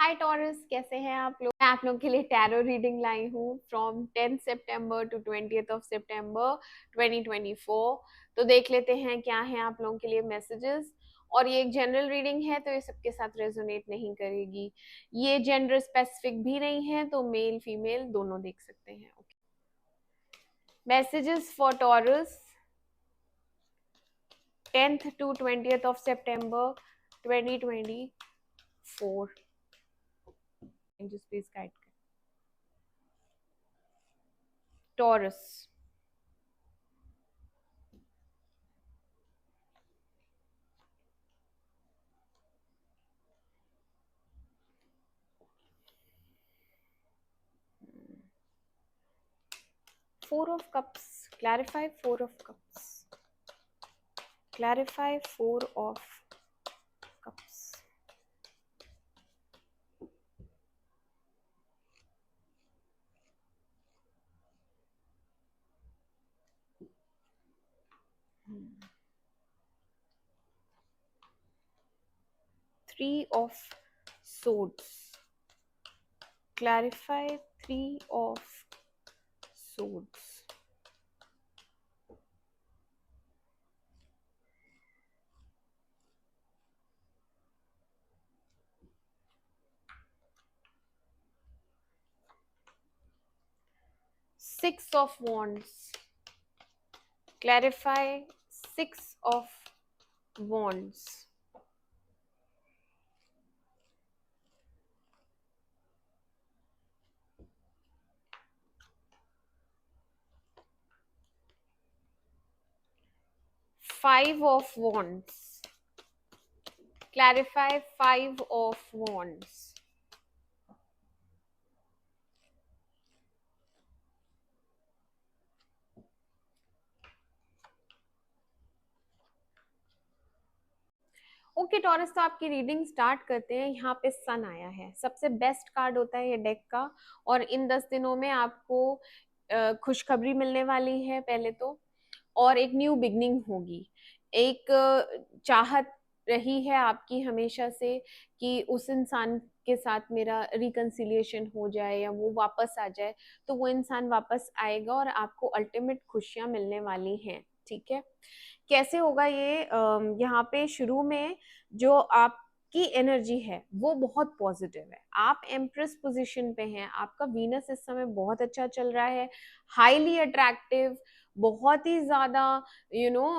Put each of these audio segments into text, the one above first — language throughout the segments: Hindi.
हाय टॉरस, कैसे हैं आप लोग। मैं आप लोग के लिए टैरो रीडिंग लाई हूँ फ्रॉम 10 सितंबर टू 20th ऑफ सितंबर 2024। तो देख लेते हैं क्या है आप लोगों के लिए मैसेजेस। और ये एक जनरल रीडिंग है तो ये सबके साथ रेजोनेट नहीं करेगी। ये जेंडर स्पेसिफिक भी नहीं है, तो मेल फीमेल दोनों देख सकते हैं। Okay, messages for taurus 10th to 20th of September 2024। just please guide Taurus, Four of Cups, clarify Four of Cups, clarify Four of Cups. Three of Swords, clarify Three of Swords. Six of Wands, clarify Six of Wands. Five of Wands, clarify Five of Wands. Okay taurus, तो आपकी रीडिंग स्टार्ट करते हैं। यहाँ पे सन आया है, सबसे बेस्ट कार्ड होता है ये डेक का। और इन 10 दिनों में आपको खुशखबरी मिलने वाली है पहले तो, और एक न्यू बिगनिंग होगी। एक चाहत रही है आपकी हमेशा से कि उस इंसान के साथ मेरा रिकंसिलिएशन हो जाए या वो वापस आ जाए, तो वो इंसान वापस आएगा और आपको अल्टीमेट खुशियां मिलने वाली हैं। ठीक है, कैसे होगा ये? यहाँ पे शुरू में जो आपकी एनर्जी है वो बहुत पॉजिटिव है। आप एम्प्रेस पोजीशन पे हैं, आपका वीनस इस समय बहुत अच्छा चल रहा है, हाईली अट्रैक्टिव, बहुत ही ज्यादा यू नो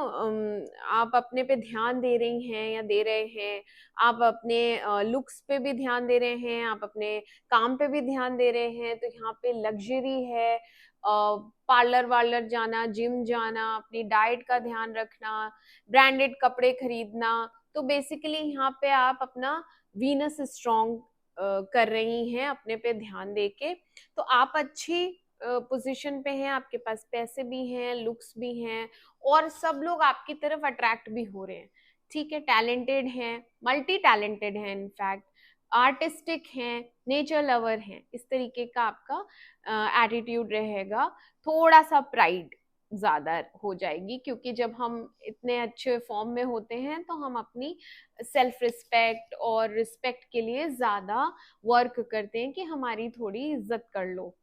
आप अपने पे ध्यान दे रही हैं या दे रहे हैं। आप अपने लुक्स पे भी ध्यान दे रहे हैं, आप अपने काम पे भी ध्यान दे रहे हैं। तो यहाँ पे लग्जरी है, पार्लर वार्लर जाना, जिम जाना, अपनी डाइट का ध्यान रखना, ब्रांडेड कपड़े खरीदना। तो बेसिकली यहाँ पे आप अपना वीनस स्ट्रॉन्ग कर रही हैं अपने पे ध्यान देके। तो आप अच्छी पोजीशन पे हैं, आपके पास पैसे भी हैं, लुक्स भी हैं, और सब लोग आपकी तरफ अट्रैक्ट भी हो रहे हैं। ठीक है, टैलेंटेड हैं, मल्टी टैलेंटेड हैं, इनफैक्ट आर्टिस्टिक हैं, नेचर लवर हैं। इस तरीके का आपका एटीट्यूड रहेगा। थोड़ा सा प्राइड ज्यादा हो जाएगी, क्योंकि जब हम इतने अच्छे फॉर्म में होते हैं तो हम अपनी सेल्फ रिस्पेक्ट और रिस्पेक्ट के लिए ज्यादा वर्क करते हैं कि हमारी थोड़ी इज्जत कर लो।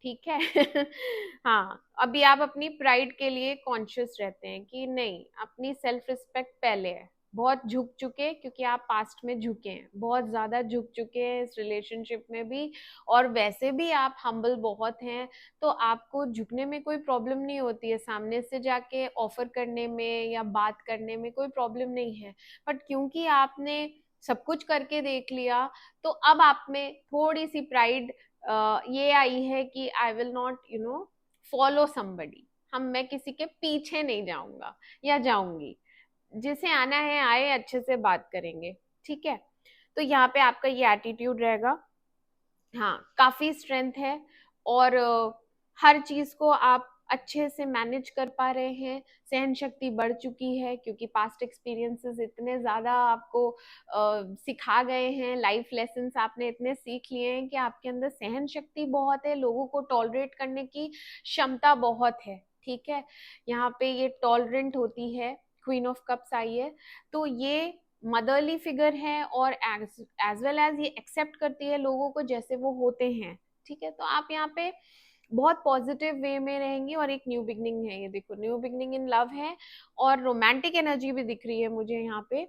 ठीक है हाँ, अभी आप अपनी प्राइड के लिए कॉन्शियस रहते हैं कि नहीं, अपनी सेल्फ रिस्पेक्ट पहले है। बहुत झुक चुके, क्योंकि आप पास्ट में झुके हैं, बहुत ज्यादा झुक चुके हैं इस रिलेशनशिप में भी। और वैसे भी आप हम्बल बहुत हैं, तो आपको झुकने में कोई प्रॉब्लम नहीं होती है, सामने से जाके ऑफर करने में या बात करने में कोई प्रॉब्लम नहीं है। बट क्योंकि आपने सब कुछ करके देख लिया, तो अब आप में थोड़ी सी प्राइड ये आई है कि I will not follow somebody. मैं किसी के पीछे नहीं जाऊंगा या जाऊंगी। जिसे आना है आए, अच्छे से बात करेंगे। ठीक है, तो यहाँ पे आपका ये एटीट्यूड रहेगा। हाँ, काफी स्ट्रेंथ है, और हर चीज को आप अच्छे से मैनेज कर पा रहे हैं। सहन शक्ति बढ़ चुकी है, क्योंकि पास्ट एक्सपीरियंसेस इतने ज्यादा आपको सिखा गए हैं, लाइफ लेसन्स आपने इतने सीख लिए हैं कि आपके अंदर सहन शक्ति बहुत है, लोगों को टॉलरेट करने की क्षमता बहुत है। ठीक है, यहाँ पे ये टॉलरेंट होती है। क्वीन ऑफ कप्स आई है, तो ये मदरली फिगर है और एज वेल एज ये एक्सेप्ट करती है लोगों को जैसे वो होते हैं, ठीक है। तो आप यहाँ पे बहुत पॉजिटिव वे में रहेंगी और एक न्यू बिगनिंग है, ये देखो न्यू बिगनिंग इन लव है और रोमांटिक एनर्जी भी दिख रही है मुझे यहाँ पे,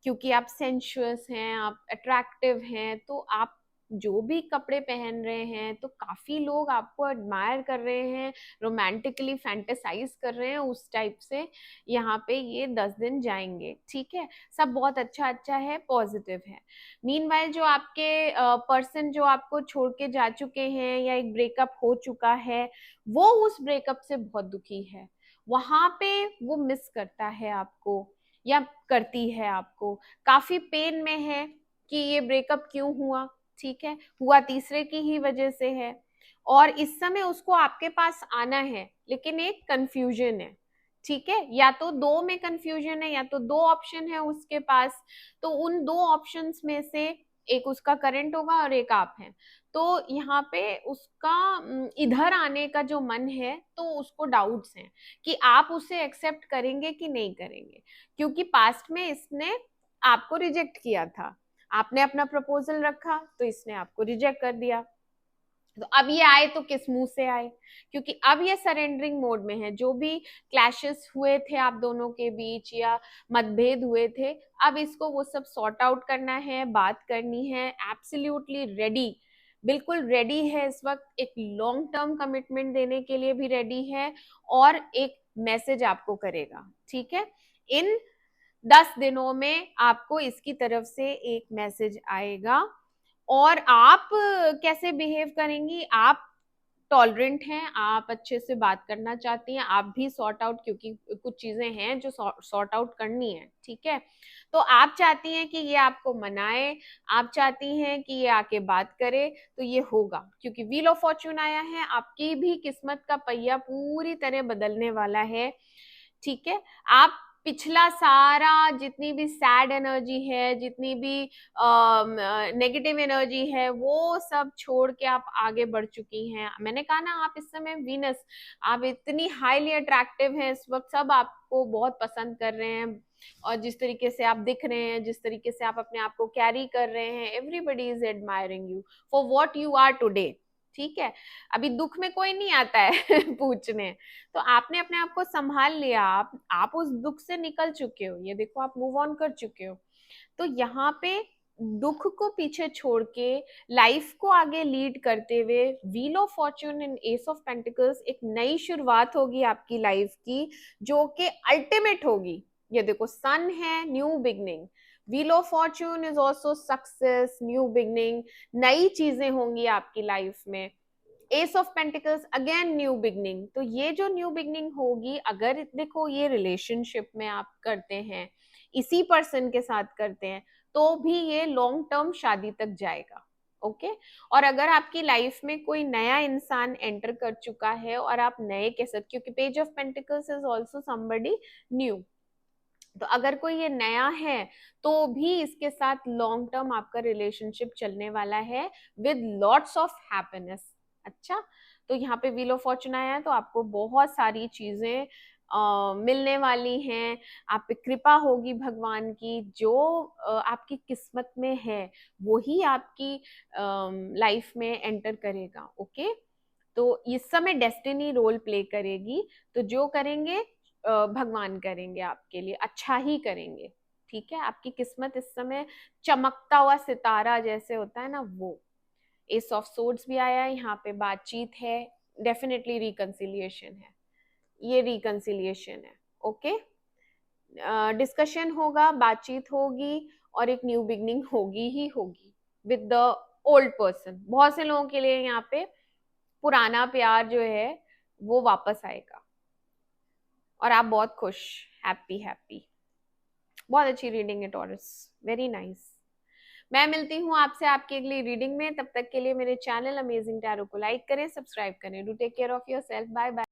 क्योंकि आप सेंशुअस हैं, आप अट्रैक्टिव हैं, तो आप जो भी कपड़े पहन रहे हैं तो काफी लोग आपको एडमायर कर रहे हैं, रोमांटिकली फैंटेसाइज कर रहे हैं, उस टाइप से यहाँ पे ये 10 दिन जाएंगे, ठीक है। सब बहुत अच्छा अच्छा है, पॉजिटिव है। मीनवाइल जो आपके पर्सन जो आपको छोड़ के जा चुके हैं या एक ब्रेकअप हो चुका है, वो उस ब्रेकअप से बहुत दुखी है, वहां पे वो मिस करता है आपको या करती है आपको, काफी पेन में है कि ये ब्रेकअप क्यों हुआ, ठीक है, हुआ तीसरे की ही वजह से है, और इस समय उसको आपके पास आना है, लेकिन एक कंफ्यूजन है, ठीक है, या तो दो में कंफ्यूजन है या तो दो ऑप्शन है उसके पास, तो उन दो ऑप्शंस में से एक उसका करंट होगा और एक आप हैं, तो यहाँ पे उसका इधर आने का जो मन है तो उसको डाउट्स हैं कि आप उसे एक्सेप्ट करेंगे कि नहीं करेंगे, क्योंकि पास्ट में इसने आपको रिजेक्ट किया था, आपने अपना प्रपोजल रखा तो इसने आपको रिजेक्ट कर दिया, तो अब ये आए तो किस मुंह से आए, क्योंकि अब ये सरेंडरिंग मोड में है, जो भी क्लैशेस हुए थे आप दोनों के बीच या मतभेद हुए थे, अब इसको वो सब सॉर्ट आउट करना है, बात करनी है, एब्सोल्युटली रेडी, बिल्कुल रेडी है इस वक्त, एक लॉन्ग टर्म कमिटमेंट देने के लिए भी रेडी है, और एक मैसेज आपको करेगा, ठीक है। इन 10 दिनों में आपको इसकी तरफ से एक मैसेज आएगा, और आप कैसे बिहेव करेंगी, आप टॉलरेंट हैं, आप अच्छे से बात करना चाहती हैं, आप भी सॉर्ट आउट, क्योंकि कुछ चीजें हैं जो सॉर्ट आउट करनी है, ठीक है, तो आप चाहती हैं कि ये आपको मनाए, आप चाहती हैं कि ये आके बात करे, तो ये होगा, क्योंकि व्हील ऑफ फॉर्च्यून आया है, आपकी भी किस्मत का पहिया पूरी तरह बदलने वाला है, ठीक है। आप पिछला सारा जितनी भी सैड एनर्जी है, जितनी भी नेगेटिव एनर्जी है, वो सब छोड़ के आप आगे बढ़ चुकी हैं, मैंने कहा ना, आप इस समय वीनस, आप इतनी हाईली अट्रैक्टिव हैं इस वक्त, सब आपको बहुत पसंद कर रहे हैं, और जिस तरीके से आप दिख रहे हैं, जिस तरीके से आप अपने आप को कैरी कर रहे हैं, everybody is admiring you for what you are today, ठीक है। अभी दुख में कोई नहीं आता है पूछने, तो आपने अपने आप को संभाल लिया, आप उस दुख से निकल चुके हो, ये देखो आप मूव ऑन कर चुके हो, तो यहाँ पे दुख को पीछे छोड़ के लाइफ को आगे लीड करते हुए wheel of Fortune and S of pentacles, एक नई शुरुआत होगी आपकी लाइफ की, जो कि अल्टीमेट होगी, ये देखो सन है, new beginning, wheel of Fortune is also success, new beginning, नई चीजें होंगी आपकी लाइफ में, S of pentacles again new beginning, तो ये जो न्यू बिगनिंग होगी, अगर देखो ये रिलेशनशिप में आप करते हैं, इसी पर्सन के साथ करते हैं, तो भी ये लॉन्ग टर्म शादी तक जाएगा, ओके। और अगर आपकी लाइफ में कोई नया इंसान एंटर कर चुका है और आप नए के साथ, क्योंकि page of pentacles is also somebody new, तो अगर कोई ये नया है तो भी इसके साथ लॉन्ग टर्म आपका रिलेशनशिप चलने वाला है विद लॉट्स ऑफ हैप्पीनेस, अच्छा। तो यहाँ पे व्हील ऑफ फॉर्च्यून आया है, तो आपको बहुत सारी चीजें मिलने वाली हैं, आप पे कृपा होगी भगवान की, जो आपकी किस्मत में है वही आपकी लाइफ में एंटर करेगा, ओके। तो इस समय डेस्टिनी रोल प्ले करेगी, तो जो करेंगे भगवान करेंगे आपके लिए, अच्छा ही करेंगे, ठीक है। आपकी किस्मत इस समय चमकता हुआ सितारा जैसे होता है ना, वो एस ऑफ सोर्ड्स भी आया है यहाँ पे, बातचीत है, डेफिनेटली रिकंसिलिएशन है, ये रिकंसिलिएशन है, ओके। डिस्कशन होगा, बातचीत होगी, और एक न्यू बिगनिंग होगी ही होगी विद द ओल्ड पर्सन, बहुत से लोगों के लिए यहाँ पे पुराना प्यार जो है वो वापस आएगा, और आप बहुत खुश, हैप्पी हैप्पी, बहुत अच्छी रीडिंग है टॉरस, वेरी नाइस। मैं मिलती हूँ आपसे आपकी अगली रीडिंग में, तब तक के लिए मेरे चैनल अमेजिंग टैरो को लाइक करें, सब्सक्राइब करें, do take care of yourself, bye bye.